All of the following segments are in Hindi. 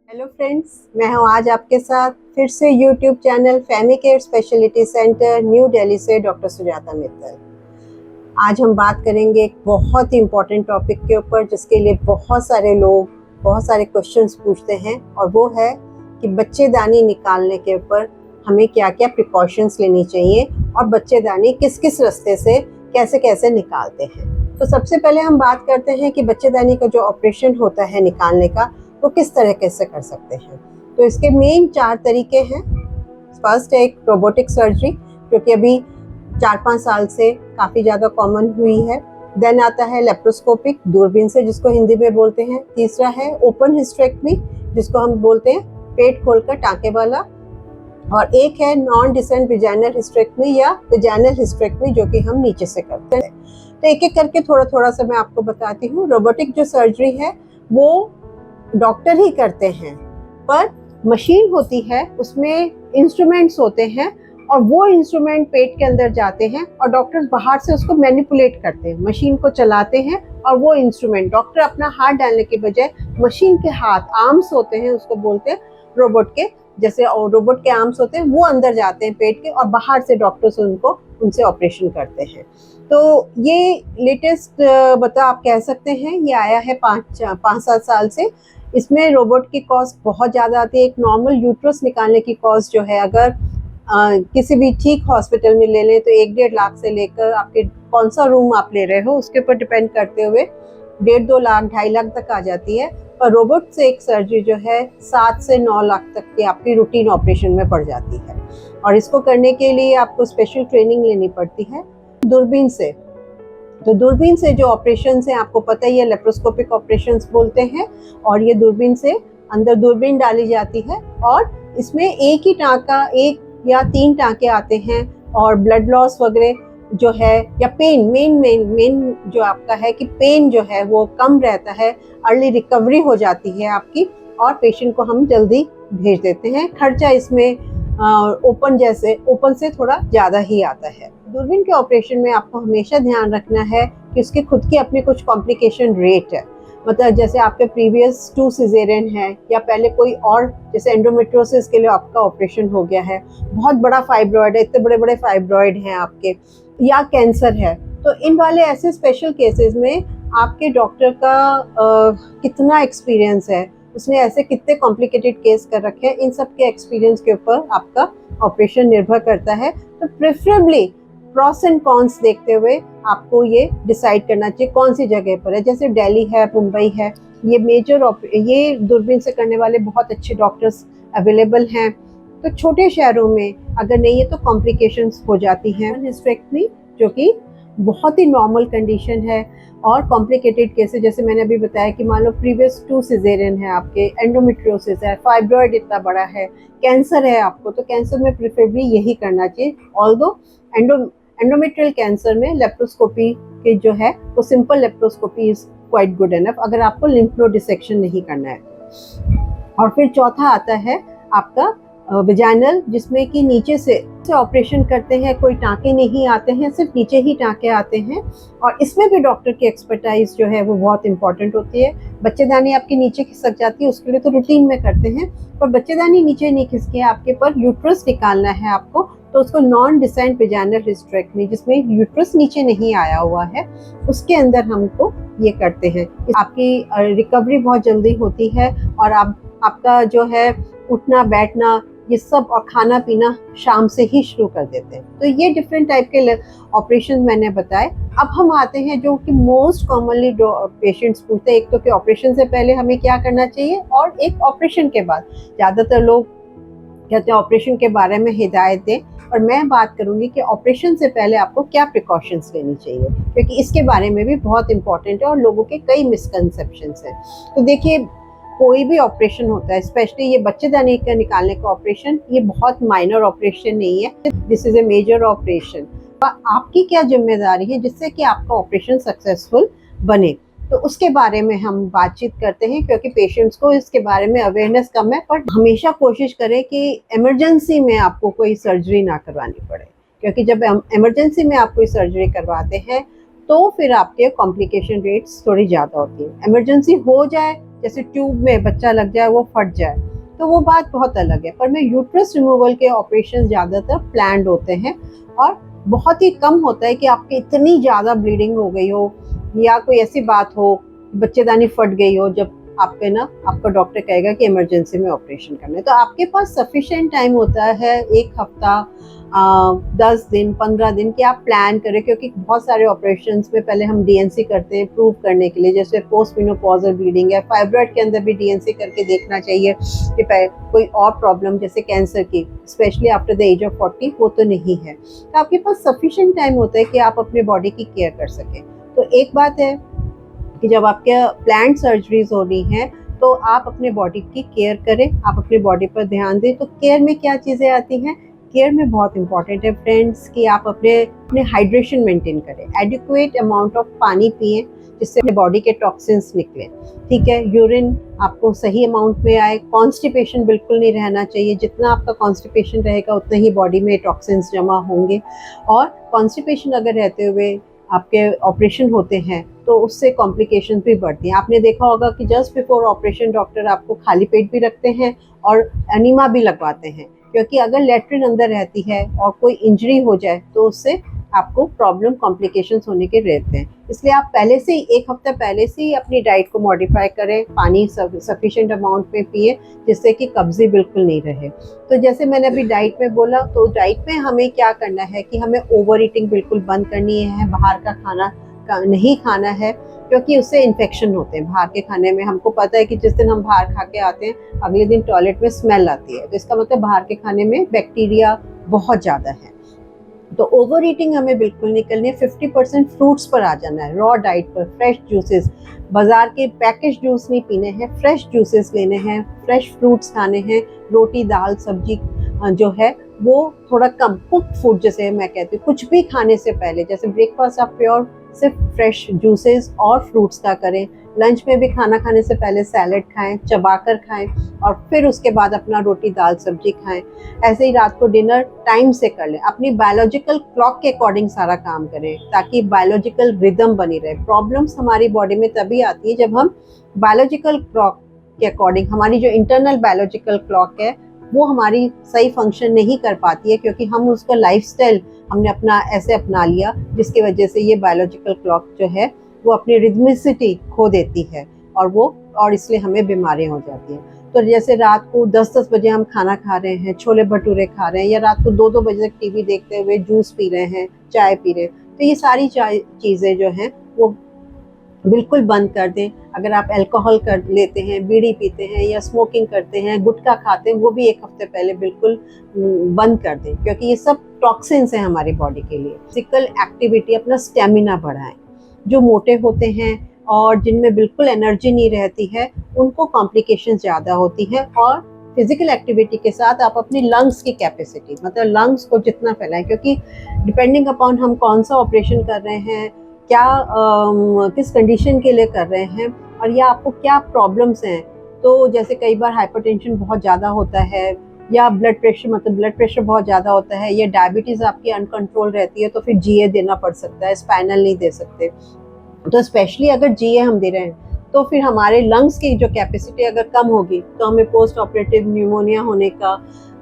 हेलो फ्रेंड्स, मैं हूं आज आपके साथ फिर से YouTube channel family care speciality centre new Delhi से डॉक्टर सुजाता मित्तल। आज हम बात करेंगे एक बहुत ही इम्पोर्टेंट टॉपिक के ऊपर जिसके लिए बहुत सारे लोग बहुत सारे क्वेश्चंस पूछते हैं, और वो है कि बच्चेदानी निकालने के ऊपर हमें क्या क्या प्रिकॉशंस लेनी चाहिए और बच्चेदानी किस किस रास्ते से कैसे कैसे निकालते हैं। तो सबसे पहले हम बात करते हैं कि बच्चेदानी का जो ऑपरेशन होता है निकालने का वो किस तरह कैसे कर सकते हैं। तो इसके मेन 4 तरीके हैं। फर्स्ट है एक रोबोटिक सर्जरी, जो कि अभी 4-5 साल से काफ़ी ज़्यादा कॉमन हुई है। देन आता है लेप्रोस्कोपिक, दूरबीन से, जिसको हिंदी में बोलते हैं। तीसरा है ओपन हिस्टेरेक्टमी, जिसको हम बोलते हैं पेट खोलकर टाँके वाला। और एक है नॉन डिसेंट विजाइनल हिस्टेरेक्टमी या विजाइनल हिस्टेरेक्टमी, जो कि हम नीचे से करते हैं। तो एक एक करके थोड़ा थोड़ा सा मैं आपको बताती हूँ। रोबोटिक जो सर्जरी है वो डॉक्टर ही करते हैं, पर मशीन होती है, उसमें इंस्ट्रूमेंट्स होते हैं, और वो इंस्ट्रूमेंट पेट के अंदर जाते हैं और डॉक्टर्स बाहर से उसको मैनिपुलेट करते हैं, मशीन को चलाते हैं। और वो इंस्ट्रूमेंट डॉक्टर अपना हाथ डालने के बजाय मशीन के हाथ आर्म्स होते हैं, उसको बोलते हैं रोबोट के, जैसे रोबोट के आर्म्स होते हैं, वो अंदर जाते हैं पेट के, और बाहर से डॉक्टर्स उनसे ऑपरेशन करते हैं। तो ये लेटेस्ट आप कह सकते हैं, ये आया है 5-7 साल से। इसमें रोबोट की कॉस्ट बहुत ज़्यादा आती है। एक नॉर्मल यूट्रस निकालने की कॉस्ट जो है, अगर किसी भी ठीक हॉस्पिटल में ले लें तो 1-1.5 लाख से लेकर, आपके कौन सा रूम आप ले रहे हो उसके ऊपर डिपेंड करते हुए, 1.5-2 लाख 2.5 लाख तक आ जाती है। पर रोबोट से एक सर्जरी जो है 7 से 9 लाख तक की आपकी रूटीन ऑपरेशन में पड़ जाती है, और इसको करने के लिए आपको स्पेशल ट्रेनिंग लेनी पड़ती है। दूरबीन से, तो दूरबीन से जो ऑपरेशन है आपको पता ही है, लेप्रोस्कोपिक ऑपरेशंस बोलते हैं। और ये दूरबीन से अंदर दूरबीन डाली जाती है, और इसमें एक ही टाँका, 1 या 3 टाँके आते हैं, और ब्लड लॉस वगैरह जो है, या पेन, मेन जो आपका है कि पेन जो है वो कम रहता है, अर्ली रिकवरी हो जाती है आपकी, और पेशेंट को हम जल्दी भेज देते हैं। खर्चा इसमें ओपन से थोड़ा ज़्यादा ही आता है। दूरबीन के ऑपरेशन में आपको हमेशा ध्यान रखना है कि उसकी खुद की अपनी कुछ कॉम्प्लिकेशन रेट है। मतलब जैसे आपके प्रीवियस 2 सिजेरियन है, या पहले कोई और, जैसे एंडोमेट्रियोसिस के लिए आपका ऑपरेशन हो गया है, बहुत बड़ा फाइब्रॉयड है, इतने बड़े बड़े फाइब्रॉयड हैं आपके, या कैंसर है, तो इन वाले ऐसे स्पेशल केसेस में आपके डॉक्टर का कितना एक्सपीरियंस है, उसने ऐसे कितने कॉम्प्लिकेटेड केस कर रखे हैं, इन सब के एक्सपीरियंस के ऊपर आपका ऑपरेशन निर्भर करता है। तो प्रेफरेबली प्रॉस एंड कॉन्स देखते हुए आपको ये डिसाइड करना चाहिए कौन सी जगह पर है। जैसे दिल्ली है, मुंबई है, ये दूरबीन से करने वाले बहुत अच्छे डॉक्टर्स अवेलेबल हैं। तो छोटे शहरों में अगर नहीं है तो कॉम्प्लिकेशंस हो जाती हैं। हिस्टेरेक्टमी जो कि बहुत ही नॉर्मल कंडीशन है, और कॉम्प्लिकेटेड केसेस जैसे मैंने अभी बताया कि मान लो प्रीवियस 2 सिजेरियन है आपके, एंडोमेट्रियोसिस है, फाइब्रॉयड इतना बड़ा है, कैंसर है आपको, तो कैंसर में प्रेफरेबली यही करना चाहिए। ऑल्दो एंडोमेट्रियल कैंसर में लेप्रोस्कोपी के जो है वो simple laparoscopy is quite good enough, अगर आपको लिम्फ नोड डिसेक्शन नहीं करना है। और फिर चौथा आता है आपका विजाइनल, जिसमें कि नीचे से ऑपरेशन करते हैं, कोई टाँके नहीं आते हैं, सिर्फ नीचे ही टाँके आते हैं, और इसमें भी डॉक्टर की एक्सपर्टाइज जो है वो बहुत इंपॉर्टेंट होती है। बच्चेदानी आपकी नीचे खिसक जाती है, उसके लिए तो रूटीन में करते हैं, पर बच्चेदानी नीचे नहीं खिसके आपके, पर यूट्रस निकालना है आपको, तो उसको नॉन डिसेंट विजाइनल हिस्टेरेक्टमी, जिसमें यूट्रस नीचे नहीं आया हुआ है, उसके अंदर हमको ये करते हैं। आपकी रिकवरी बहुत जल्दी होती है, और आपका जो है उठना बैठना ये सब, और खाना पीना शाम से ही शुरू कर देते हैं। तो ये डिफरेंट टाइप के ऑपरेशन मैंने बताए। अब हम आते हैं जो कि मोस्ट कॉमनली पेशेंट्स पूछते हैं, एक तो कि ऑपरेशन से पहले हमें क्या करना चाहिए, और एक ऑपरेशन के बाद। ज़्यादातर लोग कहते हैं ऑपरेशन के बारे में हिदायत दें, और मैं बात करूंगी कि ऑपरेशन से पहले आपको क्या प्रिकॉशंस लेनी चाहिए, क्योंकि इसके बारे में भी बहुत इंपॉर्टेंट है और लोगों के कई मिसकंसेप्शंस हैं। तो देखिए, कोई भी ऑपरेशन होता है, स्पेशली ये बच्चेदानी का निकालने का ऑपरेशन, ये बहुत माइनर ऑपरेशन नहीं है, this is a major operation. आपकी क्या जिम्मेदारी है जिससे कि आपका ऑपरेशन सक्सेसफुल बने, तो उसके बारे में हम बातचीत करते हैं, क्योंकि पेशेंट्स को इसके बारे में अवेयरनेस कम है। पर हमेशा कोशिश करें कि इमरजेंसी में आपको कोई सर्जरी ना करवानी पड़े, क्योंकि जब इमरजेंसी में आप कोई सर्जरी करवाते हैं तो फिर आपके कॉम्प्लिकेशन रेट्स थोड़ी ज़्यादा होती है। इमरजेंसी हो जाए, जैसे ट्यूब में बच्चा लग जाए वो फट जाए, तो वो बात बहुत अलग है। पर मैं यूट्रस रिमूवल के ऑपरेशन ज़्यादातर प्लान्ड होते हैं और बहुत ही कम होता है कि आपकी इतनी ज़्यादा ब्लीडिंग हो गई हो या कोई ऐसी बात हो, बच्चेदानी फट गई हो, जब आपका डॉक्टर कहेगा कि इमरजेंसी में ऑपरेशन करना है। तो आपके पास सफिशिएंट टाइम होता है, 1 हफ्ता, 10 दिन, 15 दिन, कि आप प्लान करें, क्योंकि बहुत सारे ऑपरेशंस में पहले हम डीएनसी करते हैं प्रूव करने के लिए, जैसे पोस्ट मेनोपॉजल ब्लीडिंग है, फाइब्रॉइड के अंदर भी डीएनसी करके देखना चाहिए कि कोई और प्रॉब्लम जैसे कैंसर की, specially after the age of 40, वो तो नहीं है। तो आपके पास सफिशिएंट टाइम होता है कि आप अपने बॉडी की केयर कर सकें। तो एक बात है कि जब आपके प्लान्ड सर्जरीज हो रही हैं तो आप अपने बॉडी की केयर करें, आप अपने बॉडी पर ध्यान दें। तो केयर में क्या चीज़ें आती हैं? केयर में बहुत इंपॉर्टेंट है फ्रेंड्स कि आप अपने हाइड्रेशन मेंटेन करें, एडिक्वेट अमाउंट ऑफ पानी पिएं जिससे अपने बॉडी के टॉक्सिन्स निकलें, ठीक है। यूरिन आपको सही अमाउंट में आए, कॉन्स्टिपेशन बिल्कुल नहीं रहना चाहिए, जितना आपका कॉन्स्टिपेशन रहेगा उतना ही बॉडी में टॉक्सिन्स जमा होंगे। और कॉन्स्टिपेशन अगर रहते हुए आपके ऑपरेशन होते हैं तो उससे कॉम्प्लिकेशन भी बढ़ती हैं। आपने देखा होगा कि जस्ट बिफोर ऑपरेशन डॉक्टर आपको खाली पेट भी रखते हैं और एनीमा भी लगवाते हैं, क्योंकि अगर लेट्रिन अंदर रहती है और कोई इंजरी हो जाए तो उससे आपको प्रॉब्लम कॉम्प्लिकेशंस होने के रहते हैं। इसलिए आप पहले से ही 1 हफ्ता पहले से ही अपनी डाइट को मॉडिफाई करें, पानी सफिशिएंट अमाउंट में पिए जिससे कि कब्ज़ी बिल्कुल नहीं रहे। तो जैसे मैंने अभी डाइट में बोला, तो डाइट में हमें क्या करना है कि हमें ओवर ईटिंग बिल्कुल बंद करनी है, बाहर का खाना नहीं खाना है, क्योंकि उससे इन्फेक्शन होते हैं। बाहर के खाने में हमको पता है कि जिस दिन हम बाहर खा के आते हैं अगले दिन टॉयलेट में स्मेल आती है, तो इसका मतलब बाहर के खाने में बैक्टीरिया बहुत ज़्यादा है। तो ओवर ईटिंग हमें बिल्कुल नहीं करनी है। 50% फ्रूट्स पर आ जाना है, रॉ डाइट पर, फ्रेश जूसेस, बाजार के पैकेज जूस नहीं पीने हैं, फ्रेश जूसेस लेने हैं, फ्रेश फ्रूट्स खाने हैं, रोटी दाल सब्जी जो है वो थोड़ा कम, कुक फूड जैसे मैं कहती हूँ, कुछ भी खाने से पहले जैसे ब्रेकफास्ट आप प्योर सिर्फ फ्रेश जूसेस और फ्रूट्स का करें। लंच में भी खाना खाने से पहले सैलेड खाएं, चबाकर खाएं और फिर उसके बाद अपना रोटी दाल सब्जी खाएं। ऐसे ही रात को डिनर टाइम से कर लें, अपनी बायोलॉजिकल क्लॉक के अकॉर्डिंग सारा काम करें ताकि बायोलॉजिकल रिदम बनी रहे। प्रॉब्लम्स हमारी बॉडी में तभी आती है जब हम बायोलॉजिकल क्लॉक के अकॉर्डिंग, हमारी जो इंटरनल बायोलॉजिकल क्लॉक है वो हमारी सही फंक्शन नहीं कर पाती है, क्योंकि हम उसका लाइफस्टाइल हमने अपना ऐसे अपना लिया जिसकी वजह से ये बायोलॉजिकल क्लॉक जो है वो अपनी रिदमिसिटी खो देती है और इसलिए हमें बीमारियां हो जाती हैं। तो जैसे रात को 10-10 बजे हम खाना खा रहे हैं, छोले भटूरे खा रहे हैं, या रात को 2-2 बजे तक टीवी देखते हुए जूस पी रहे हैं, चाय पी रहे हैं, तो ये सारी चीज़ें जो हैं वो बिल्कुल बंद कर दें। अगर आप अल्कोहल कर लेते हैं, बीड़ी पीते हैं या स्मोकिंग करते हैं, गुटखा खाते हैं, वो भी 1 हफ्ते पहले बिल्कुल बंद कर दें, क्योंकि ये सब टॉक्सिन्स हैं हमारी बॉडी के लिए। फिजिकल एक्टिविटी, अपना स्टेमिना बढ़ाएं। जो मोटे होते हैं और जिनमें बिल्कुल एनर्जी नहीं रहती है उनको कॉम्प्लिकेशन ज़्यादा होती है। और फिजिकल एक्टिविटी के साथ आप अपनी लंग्स की कैपेसिटी, मतलब लंग्स को जितना फैलाएं, क्योंकि डिपेंडिंग अपॉन हम कौन सा ऑपरेशन कर रहे हैं, क्या किस कंडीशन के लिए कर रहे हैं और या आपको क्या प्रॉब्लम्स हैं। तो जैसे कई बार हाइपरटेंशन बहुत ज़्यादा होता है, या ब्लड प्रेशर बहुत ज़्यादा होता है, या डायबिटीज़ आपकी अनकंट्रोल रहती है, तो फिर जीए देना पड़ सकता है, स्पाइनल नहीं दे सकते। तो स्पेशली अगर जीए हम दे रहे हैं तो फिर हमारे लंग्स की जो कैपेसिटी अगर कम होगी तो हमें पोस्ट ऑपरेटिव न्यूमोनिया होने का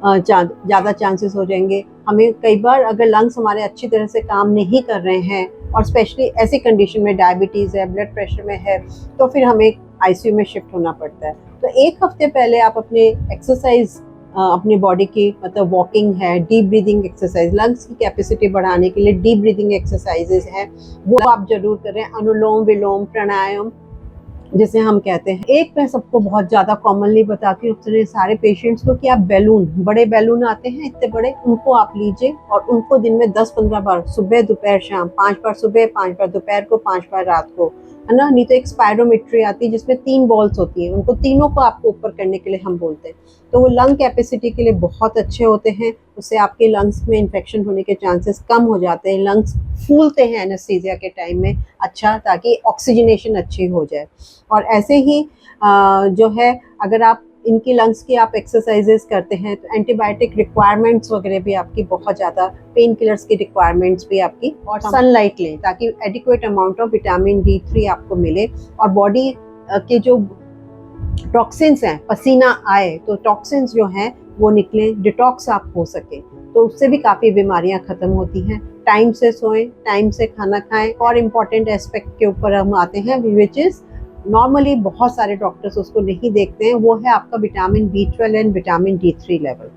ज़्यादा चांसेस हो जाएंगे। हमें कई बार अगर लंग्स हमारे अच्छी तरह से काम नहीं कर रहे हैं और स्पेशली ऐसी कंडीशन में डायबिटीज़ है, ब्लड प्रेशर में है, तो फिर हमें आईसीयू में शिफ्ट होना पड़ता है। तो 1 हफ्ते पहले आप अपने एक्सरसाइज, अपनी बॉडी की, मतलब वॉकिंग है, डीप ब्रीदिंग एक्सरसाइज, लंग्स की कैपेसिटी बढ़ाने के लिए डीप ब्रीदिंग एक्सरसाइजेज हैं वो आप जरूर करें। अनुलोम विलोम प्राणायाम जिसे हम कहते हैं। एक मैं सबको बहुत ज़्यादा कॉमनली बताती हूँ अपने सारे पेशेंट्स को कि आप बड़े बैलून आते हैं इतने बड़े, उनको आप लीजिए और उनको दिन में 10-15 बार, सुबह दोपहर शाम, 5 बार सुबह, 5 बार दोपहर को, 5 बार रात को, है ना। नहीं तो एक स्पायरोमेट्री आती है जिसमें 3 बॉल्स होती हैं, उनको तीनों को आपको ऊपर करने के लिए हम बोलते हैं। तो वो लंग कैपेसिटी के लिए बहुत अच्छे होते हैं, उससे आपके लंग्स में इन्फेक्शन होने के चांसेस कम हो जाते हैं, लंग्स फूलते हैं एनेस्थीसिया के टाइम में, अच्छा, ताकि ऑक्सीजनेशन अच्छी हो जाए। और ऐसे ही जो है अगर आप इनकी लंग्स की आप एक्सरसाइजेस करते हैं तो एंटीबायोटिक रिक्वायरमेंट्स वगैरह भी आपकी बहुत ज़्यादा, पेन किलर्स की रिक्वायरमेंट्स भी आपकी, और सनलाइट लें ताकि adequate amount of vitamin D3 आपको मिले और बॉडी के जो टॉक्सिन्स हैं, पसीना आए तो टॉक्सिन्स जो हैं वो निकले, डिटॉक्स आप हो सके, तो उससे भी काफ़ी बीमारियां ख़त्म होती हैं। टाइम से सोएं, टाइम से खाना खाएं। और इम्पॉर्टेंट एस्पेक्ट के ऊपर हम आते हैं विच इज़ नॉर्मली बहुत सारे डॉक्टर्स उसको नहीं देखते हैं, वो है आपका vitamin B12 and vitamin D3 level.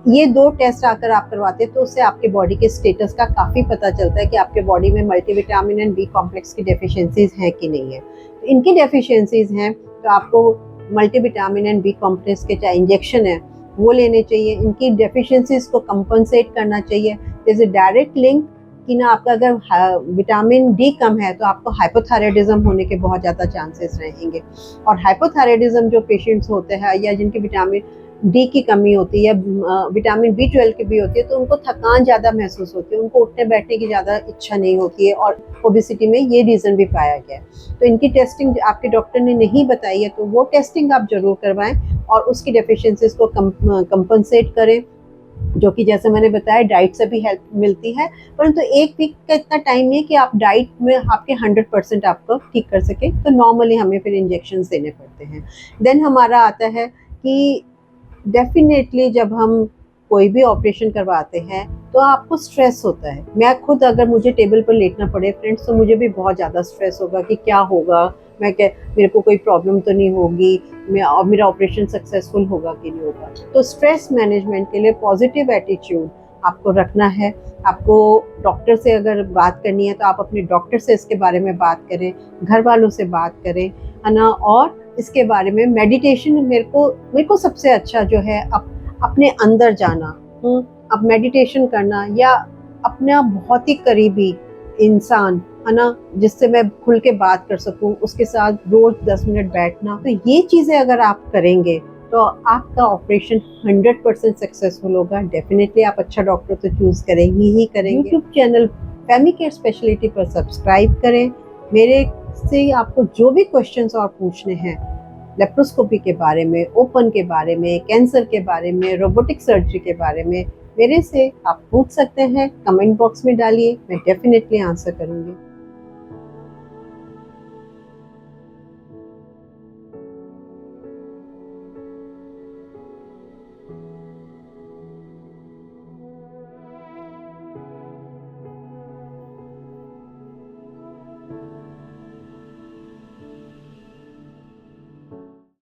ये 2 टेस्ट अगर आप करवाते हैं तो उससे आपके बॉडी के स्टेटस का काफ़ी पता चलता है कि आपके बॉडी में मल्टीविटामिन एंड बी कॉम्प्लेक्स की डेफिशिएंसीज हैं कि नहीं है। तो इनकी डेफिशिएंसीज हैं तो आपको मल्टीविटामिन एंड बी कॉम्प्लेक्स के चाहे इंजेक्शन है वो लेने चाहिए। इनकी डेफिशिएंसीज को कंपनसेट करना चाहिए। जैसे डायरेक्ट लिंक कि ना आपका अगर विटामिन डी कम है तो आपको हाइपोथायराइडिज्म होने के बहुत ज़्यादा चांसेस रहेंगे। और हाइपोथायराइडिज्म जो पेशेंट्स होते हैं या जिनकी विटामिन डी की कमी होती है या विटामिन B12 की भी होती है तो उनको थकान ज़्यादा महसूस होती है, उनको उठने बैठने की ज़्यादा इच्छा नहीं होती है, और ओबेसिटी में ये रीज़न भी पाया गया है। तो इनकी टेस्टिंग आपके डॉक्टर ने नहीं बताई है तो वो टेस्टिंग आप ज़रूर करवाएं और उसकी डेफिशिएंसीज को कंपनसेट करें, जो कि जैसे मैंने बताया डाइट से भी हेल्प मिलती है। परंतु एक वीक का इतना टाइम नहीं है कि आप डाइट में आपके 100% आपको ठीक कर सके, तो नॉर्मली हमें फिर इंजेक्शन देने पड़ते हैं। देन हमारा आता है कि डेफिनेटली जब हम कोई भी ऑपरेशन करवाते हैं तो आपको स्ट्रेस होता है। मैं खुद अगर मुझे टेबल पर लेटना पड़े फ्रेंड्स तो मुझे भी बहुत ज़्यादा स्ट्रेस होगा कि क्या होगा, मैं क्या, मेरे को कोई प्रॉब्लम तो नहीं होगी, मेरा ऑपरेशन सक्सेसफुल होगा कि नहीं होगा। तो स्ट्रेस मैनेजमेंट के लिए पॉजिटिव एटीट्यूड आपको रखना है। आपको डॉक्टर से अगर बात करनी है तो आप अपने डॉक्टर से इसके बारे में बात करें, घर वालों से बात करें, है ना। और इसके बारे में मेडिटेशन मेरे को सबसे अच्छा जो है अपने अंदर जाना, अब मेडिटेशन करना या अपना बहुत ही करीबी इंसान, है ना, जिससे मैं खुल के बात कर सकूं, उसके साथ रोज 10 मिनट बैठना। तो ये चीज़ें अगर आप करेंगे तो आपका ऑपरेशन 100% सक्सेसफुल होगा। डेफिनेटली आप अच्छा डॉक्टर तो चूज करेंगे ही करेंगे। YouTube channel family care speciality पर सब्सक्राइब करें। मेरे से आपको जो भी क्वेश्चंस और पूछने हैं, लेप्रोस्कोपी के बारे में, ओपन के बारे में, कैंसर के बारे में, रोबोटिक सर्जरी के बारे में, मेरे से आप पूछ सकते हैं। कमेंट बॉक्स में डालिए, मैं डेफिनेटली आंसर करूँगी।